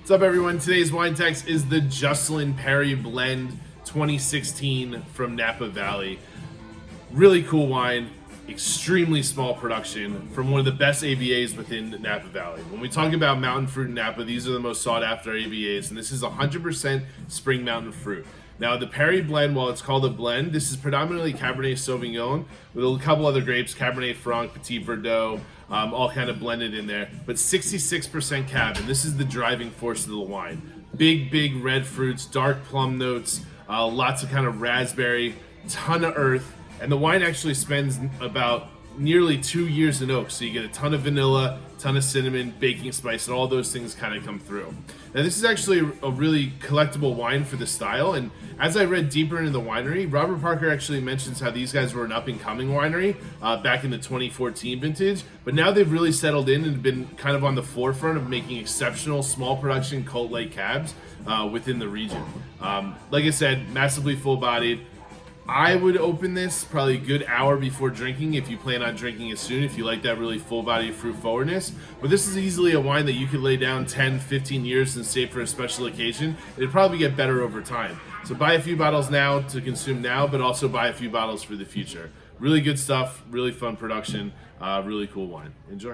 What's up, everyone? Today's WineText is the Juslyn Perry Blend 2016 from Napa Valley. Really cool wine, extremely small production from one of the best AVAs within Napa Valley. When we talk about mountain fruit in Napa, these are the most sought after AVAs, and this is 100% spring mountain fruit. Now, the Perry blend, while it's called a blend, this is predominantly Cabernet Sauvignon with a couple other grapes, Cabernet Franc, Petit Verdot, all kind of blended in there, but 66% Cab, and this is the driving force of the wine. Big red fruits, dark plum notes, lots of kind of raspberry, ton of earth, and the wine actually spends about nearly 2 years in oak, so you get a ton of vanilla, ton of cinnamon, baking spice, and all those things kind of come through. Now, this is actually a really collectible wine for the style, and as I read deeper into the winery, Robert Parker actually mentions how these guys were an up-and-coming winery back in the 2014 vintage, but now they've really settled in and been kind of on the forefront of making exceptional small production cult-like cabs within the region. Like I said, massively full-bodied. I would open this probably a good hour before drinking if you plan on drinking it soon, if you like that really full-bodied fruit forwardness. But this is easily a wine that you could lay down 10, 15 years and save for a special occasion. It'd probably get better over time. So buy a few bottles now to consume now, but also buy a few bottles for the future. Really good stuff, really fun production, really cool wine. Enjoy.